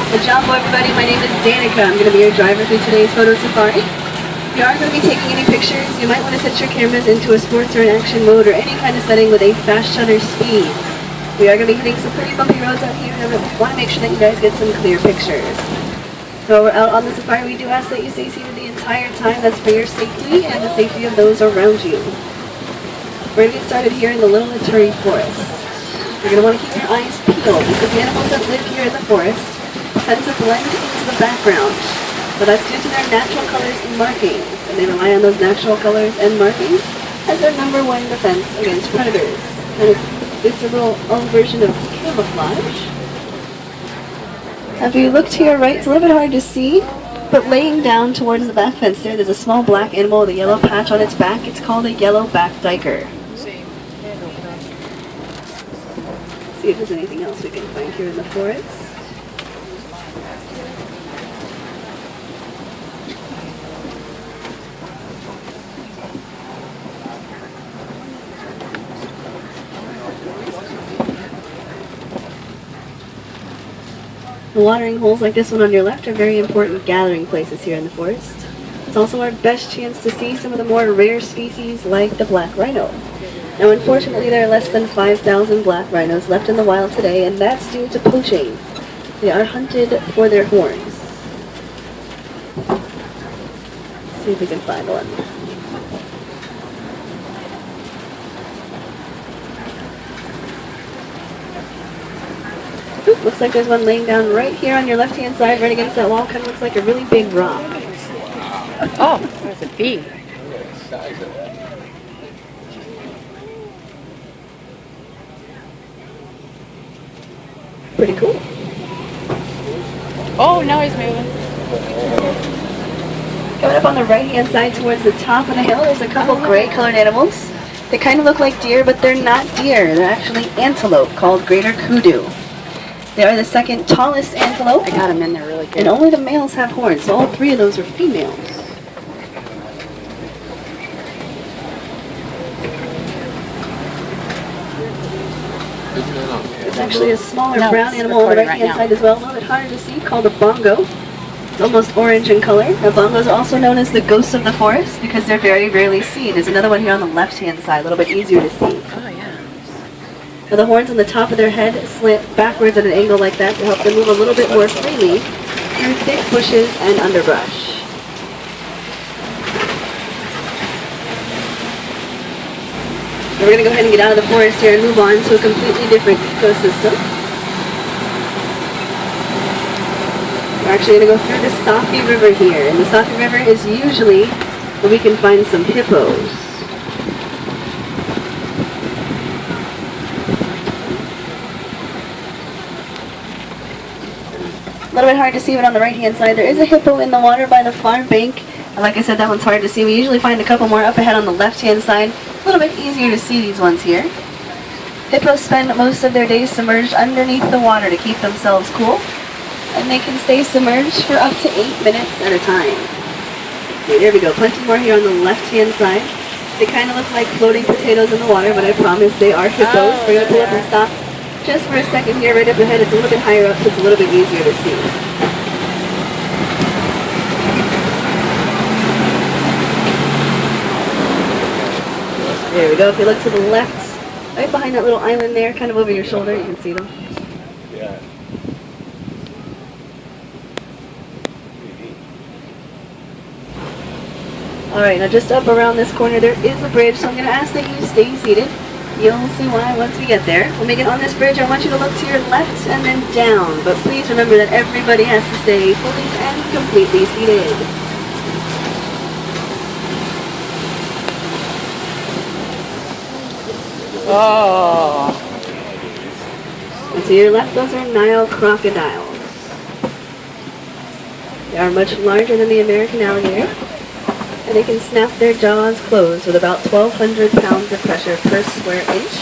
Good job, everybody. My name is Danica. I'm going to be your driver through today's photo safari. If you are going to be taking any pictures, you might want to set your cameras into a sports or an action mode or any kind of setting with a fast shutter speed. We are going to be hitting some pretty bumpy roads out here, and I want to make sure that you guys get some clear pictures. So we're out on the safari. We do ask that you stay seated the entire time. That's for your safety and the safety of those around you. We're going to get started here in the Little Ituri Forest. You're going to want to keep your eyes peeled because the animals that live here in the forest tend to blend into the background. But that's due to their natural colors and markings, and they rely on those natural colors and markings as their #1 defense against predators. And it's a little own version of camouflage. Now, if you look to your right, it's a little bit hard to see, but laying down towards the back fence there's a small black animal with a yellow patch on its back. It's called a yellow-backed duiker. See if there's anything else we can find here in the forest. The watering holes like this one on your left are very important gathering places here in the forest. It's also our best chance to see some of the more rare species like the black rhino. Now, unfortunately, there are less than 5,000 black rhinos left in the wild today, and that's due to poaching. They are hunted for their horns. Let's see if we can find one. Oop, looks like there's one laying down right here on your left-hand side, right against that wall. Kind of looks like a really big rock. Oh, there's a bee. Pretty cool. Oh, now he's moving. Coming up on the right-hand side towards the top of the hill, there's a couple gray-colored animals. They kind of look like deer, but they're not deer. They're actually antelope called greater kudu. They are the second tallest antelope. I got him in there really good. And only the males have horns, so all 3 of those are females. There's actually a smaller brown animal on the right-hand side as well, a little bit harder to see, called a bongo. It's almost orange in color. Now, bongos are also known as the ghosts of the forest because they're very rarely seen. There's another one here on the left-hand side, a little bit easier to see. Oh, yeah. Now, the horns on the top of their head slant backwards at an angle like that to help them move a little bit more freely through thick bushes and underbrush. We're going to go ahead and get out of the forest here and move on to a completely different ecosystem. We're actually going to go through the Safi River here, and the Safi River is usually where we can find some hippos. A little bit hard to see, but on the right-hand side, there is a hippo in the water by the far bank. And like I said, that one's hard to see. We usually find a couple more up ahead on the left-hand side. A little bit easier to see these ones here. Hippos spend most of their days submerged underneath the water to keep themselves cool. And they can stay submerged for up to 8 minutes at a time. See, there we go. Plenty more here on the left-hand side. They kind of look like floating potatoes in the water, but I promise they are hippos. We're going to pull up and stop just for a second here, right up ahead. It's a little bit higher up, so it's a little bit easier to see. There we go. If you look to the left, right behind that little island there, kind of over your shoulder, you can see them. Yeah. Alright, now just up around this corner there is a bridge, so I'm going to ask that you stay seated. You'll see why once we get there. When we get on this bridge, I want you to look to your left and then down. But please remember that everybody has to stay fully and completely seated. Oh. And to your left, those are Nile crocodiles. They are much larger than the American alligator, and they can snap their jaws closed with about 1,200 pounds of pressure per square inch.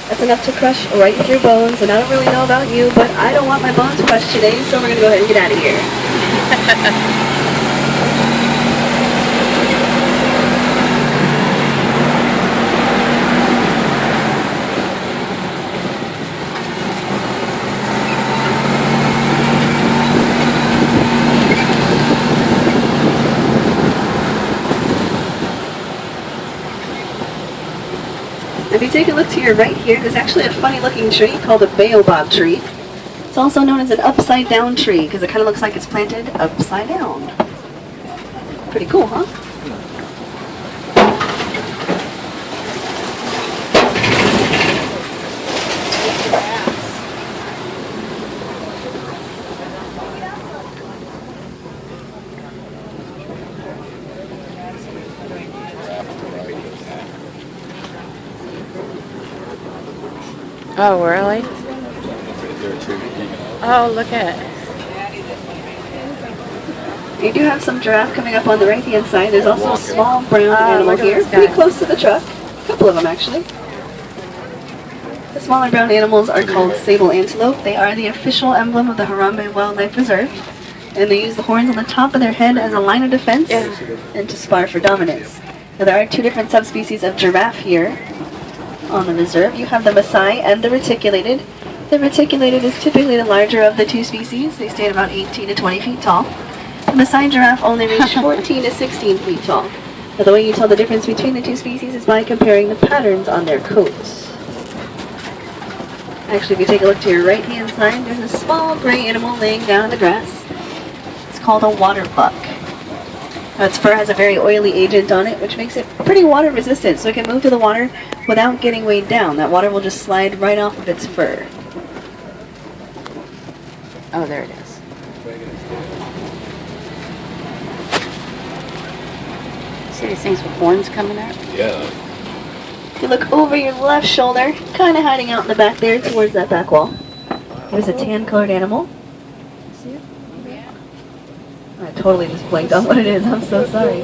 That's enough to crush right through bones, and I don't really know about you, but I don't want my bones crushed today, so we're going to go ahead and get out of here. If you take a look to your right here, there's actually a funny looking tree called a baobab tree. It's also known as an upside down tree because it kind of looks like it's planted upside down. Pretty cool, huh? Oh, really? Oh, look at it. You do have some giraffe coming up on the right hand side. There's also a small brown animal look at here, this guy. pretty close to the truck. A couple of them actually. The smaller brown animals are called sable antelope. They are the official emblem of the Harambe Wildlife Reserve, and they use the horns on the top of their head as a line of defense and to spar for dominance. Now there are two different subspecies of giraffe here on the reserve. You have the Maasai and the reticulated. The reticulated is typically the larger of the two species. They stand about 18 to 20 feet tall. The Maasai giraffe only reach 14 to 16 feet tall. Now the way you tell the difference between the two species is by comparing the patterns on their coats. Actually, if you take a look to your right hand side, there's a small gray animal laying down in the grass. It's called a water buck. Now, its fur has a very oily agent on it, which makes it pretty water resistant, so it can move to the water without getting weighed down. That water will just slide right off of its fur. Oh, there it is. See these things with horns coming out? Yeah. If you look over your left shoulder, kind of hiding out in the back there towards that back wall, there's a tan-colored animal. See it? I totally just blanked on what it is. I'm so sorry.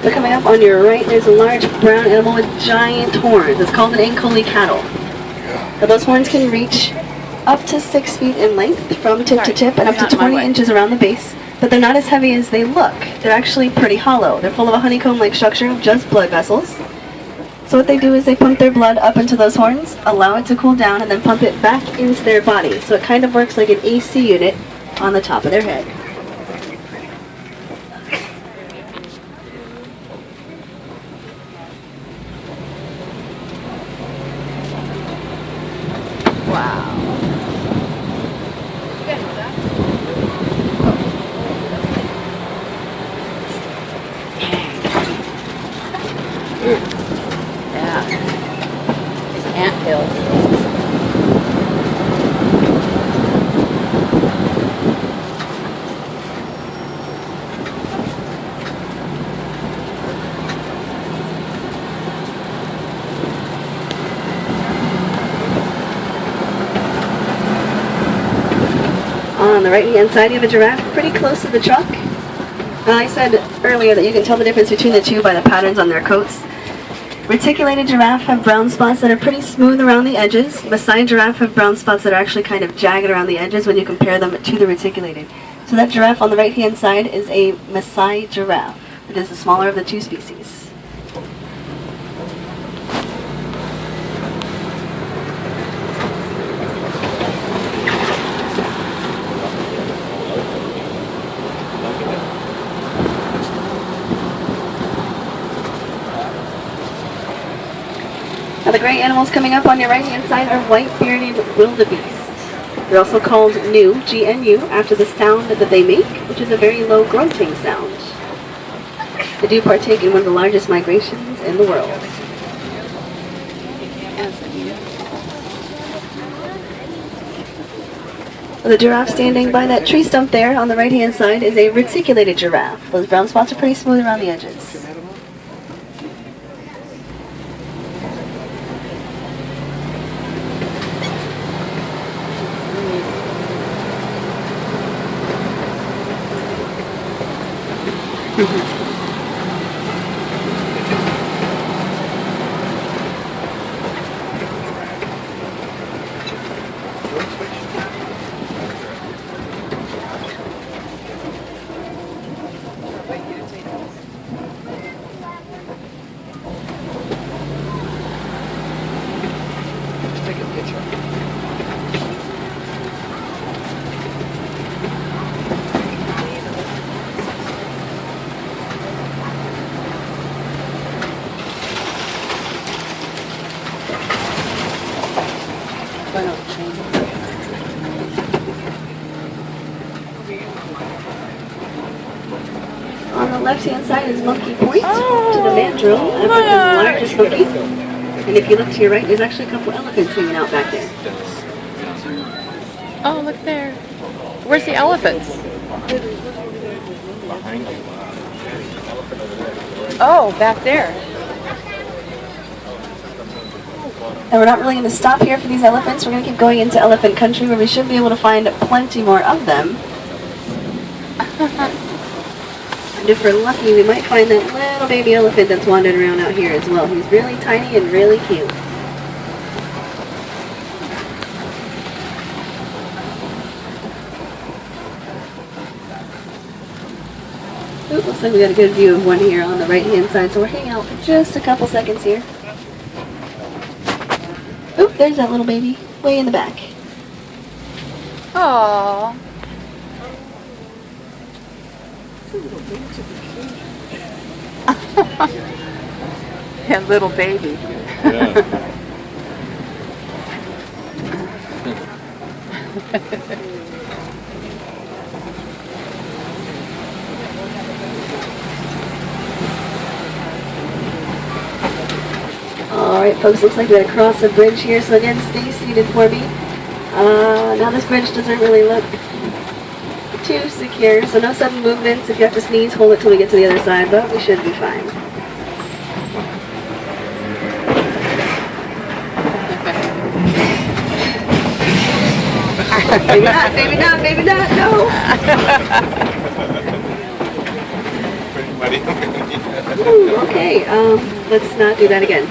So coming up on your right, there's a large brown animal with giant horns. It's called an Ankole cattle. Now those horns can reach up to 6 feet in length from tip to tip and up to 20 inches around the base, but they're not as heavy as they look. They're actually pretty hollow. They're full of a honeycomb-like structure of just blood vessels. So what they do is they pump their blood up into those horns, allow it to cool down, and then pump it back into their body. So it kind of works like an AC unit on the top of their head. Yeah. These anthills. On the right-hand side, you have a giraffe pretty close to the truck. I said earlier that you can tell the difference between the two by the patterns on their coats. Reticulated giraffe have brown spots that are pretty smooth around the edges. Maasai giraffe have brown spots that are actually kind of jagged around the edges when you compare them to the reticulated. So that giraffe on the right-hand side is a Maasai giraffe. It is the smaller of the two species. Now the gray animals coming up on your right-hand side are white-bearded wildebeest. They're also called gnu, G-N-U, after the sound that they make, which is a very low grunting sound. They do partake in one of the largest migrations in the world. The giraffe standing by that tree stump there on the right-hand side is a reticulated giraffe. Those brown spots are pretty smooth around the edges. left-hand side is Monkey Point to the mandrill, Africa's largest monkey. And if you look to your right, there's actually a couple elephants hanging out back there. Oh, look there. Where's the elephants? Oh, back there. And we're not really going to stop here for these elephants. We're going to keep going into elephant country where we should be able to find plenty more of them. And if we're lucky, we might find that little baby elephant that's wandering around out here as well. He's really tiny and really cute. Ooh, looks like we got a good view of one here on the right-hand side, so we're hanging out for just a couple seconds here. Oop, there's that little baby, way in the back. Aww. That little baby. Yeah. Alright folks, looks like we gotta cross a bridge here, so again, stay seated for me. Now this bridge doesn't really look too secure, so no sudden movements. If you have to sneeze, hold it till we get to the other side, but we should be fine. Maybe not, maybe not, maybe not, no! Ooh, okay, let's not do that again.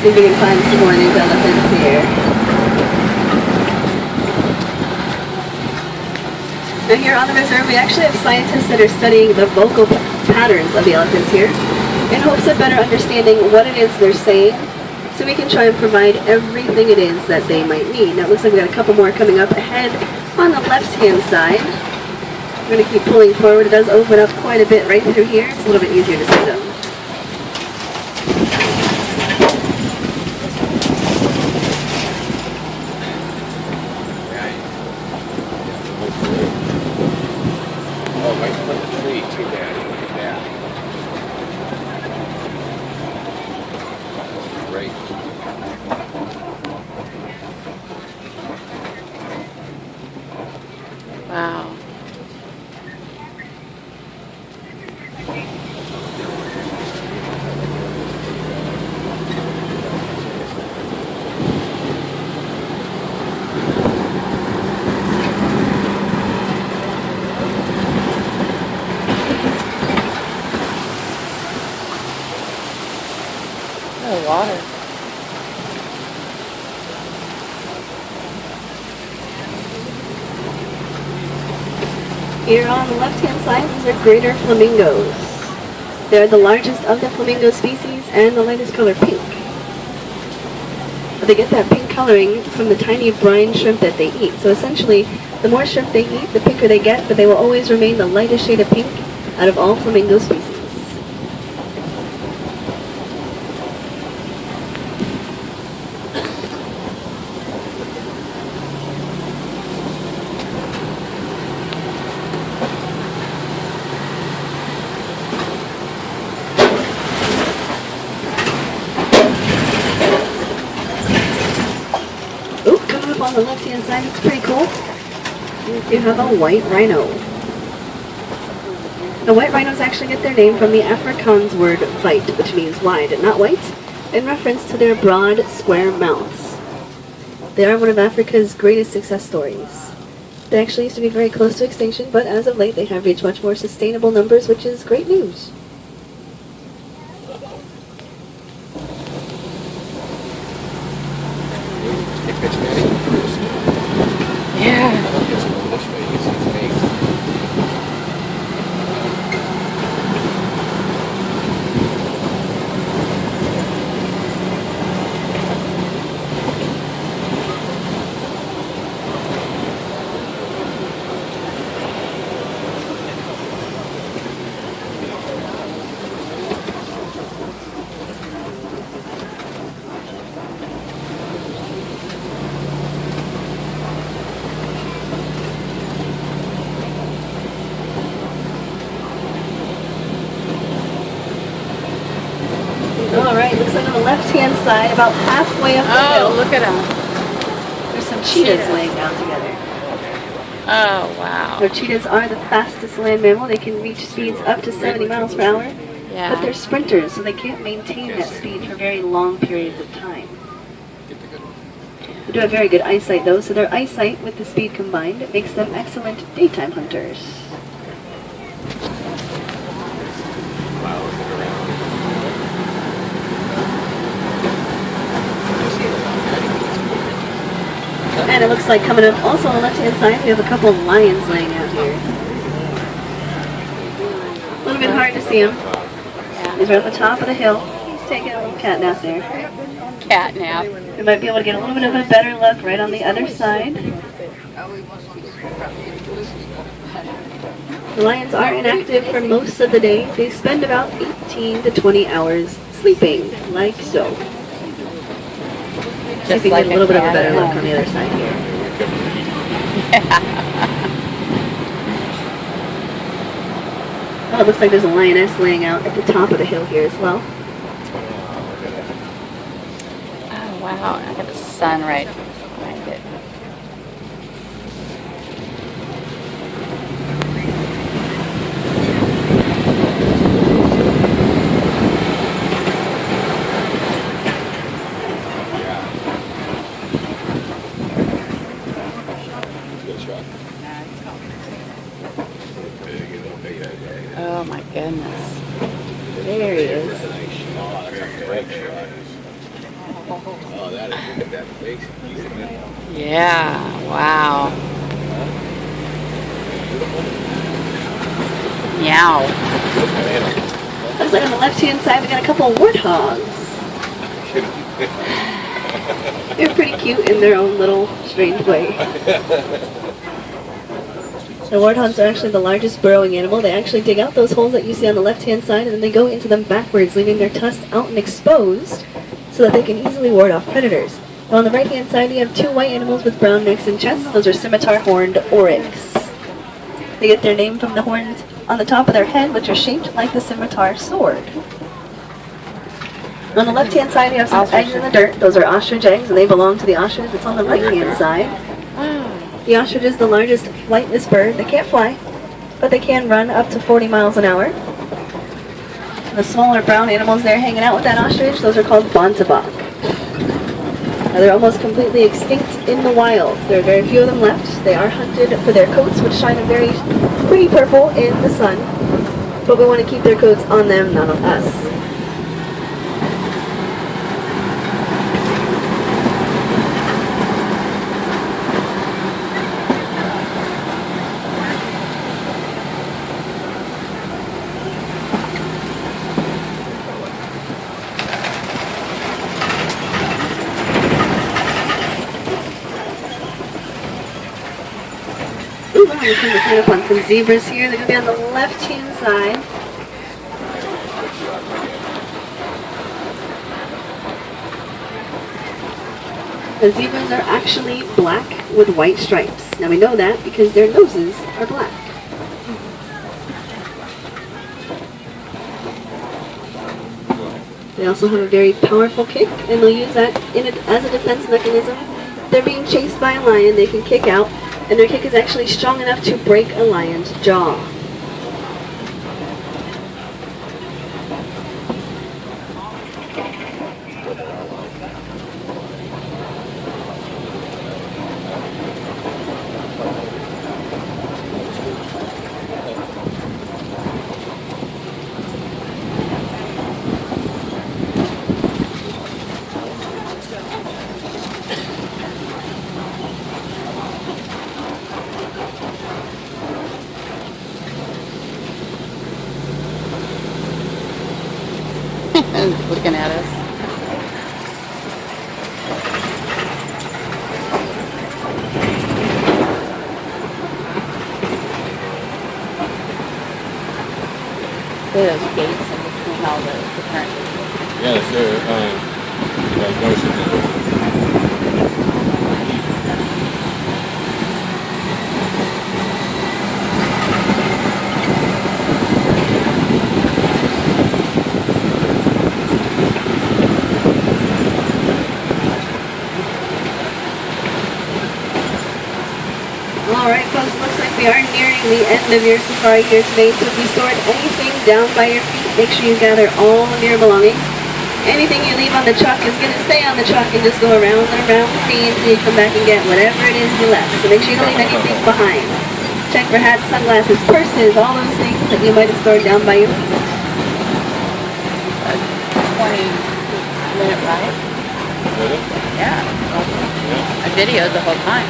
See if we can find some more of these elephants here. Now here on the reserve, we actually have scientists that are studying the vocal patterns of the elephants here in hopes of better understanding what it is they're saying, so we can try and provide everything it is that they might need. Now it looks like we got a couple more coming up ahead on the left-hand side. We're going to keep pulling forward. It does open up quite a bit right through here. It's a little bit easier to see them. Oh, right in front of the tree, too bad. Yeah. Great. Wow. Oh, water. Here on the left-hand side, these are greater flamingos. They're the largest of the flamingo species and the lightest color pink. But they get that pink coloring from the tiny brine shrimp that they eat. So essentially, the more shrimp they eat, the pinker they get, but they will always remain the lightest shade of pink out of all flamingo species. Oh, coming up on the left-hand side, it's pretty cool. You have a white rhino. The white rhinos actually get their name from the Afrikaans word "wit," which means wide and not white, in reference to their broad, square mouths. They are one of Africa's greatest success stories. They actually used to be very close to extinction, but as of late they have reached much more sustainable numbers, which is great news. Take a picture, Maddie. Yeah. This way, you can see his face. side, about halfway up the Oh, hill. look at them. There's some cheetahs cheetahs. laying down together. Oh, wow. Now, cheetahs are the fastest land mammal. They can reach speeds up to 70 miles per hour, but they're Yeah. sprinters, so they can't maintain that speed for very long periods of time. They do have very good eyesight, though, so their eyesight with the speed combined makes them excellent daytime hunters. And it looks like coming up also on the left-hand side, we have a couple of lions laying out here. A little bit hard to see them. He's right at the top of the hill. He's taking a little cat nap there. Cat nap. We might be able to get a little bit of a better look right on the other side. The lions are inactive for most of the day. They spend about 18 to 20 hours sleeping, like so. See if we can get a little bit of a better look on the other side here. Oh, it looks like there's a lioness laying out at the top of the hill here as well. Oh, wow. I got the sun right behind it. Good shot. Oh, my goodness. There he is. That's a nice shot. That's a great shot. Oh, that is, look at that face. Yeah. Wow. Meow. Looks like on the left-hand side we got a couple of warthogs. They're pretty cute in their own little strange way. The warthogs are actually the largest burrowing animal. They actually dig out those holes that you see on the left-hand side and then they go into them backwards, leaving their tusks out and exposed so that they can easily ward off predators. Now on the right-hand side you have two white animals with brown necks and chests. Those are scimitar-horned oryx. They get their name from the horns on the top of their head, which are shaped like the scimitar sword. On the left-hand side, you have some eggs in the dirt. Those are ostrich eggs, and they belong to the ostrich that's on the right-hand side. The ostrich is the largest flightless bird. They can't fly, but they can run up to 40 miles an hour. The smaller brown animals there hanging out with that ostrich, those are called bontebok. Now, they're almost completely extinct in the wild. There are very few of them left. They are hunted for their coats, which shine a very pretty purple in the sun. But we want to keep their coats on them, not on us. Ooh, I'm going to come up on some zebras here. They're going to be on the left-hand side. The zebras are actually black with white stripes. Now we know that because their noses are black. They also have a very powerful kick, and they'll use that as a defense mechanism. If they're being chased by a lion, they can kick out, and their kick is actually strong enough to break a lion's jaw. Looking at us. Look at those gates in between all the different. Yeah, they're Alright folks, looks like we are nearing the end of your safari here today, so if you stored anything down by your feet, make sure you gather all of your belongings. Anything you leave on the truck is going to stay on the truck and just go around and around free until you come back and get whatever it is you left. So make sure you don't leave anything behind. Check for hats, sunglasses, purses, all those things that you might have stored down by your feet. 20-minute ride? Really? Yeah. I videoed the whole time.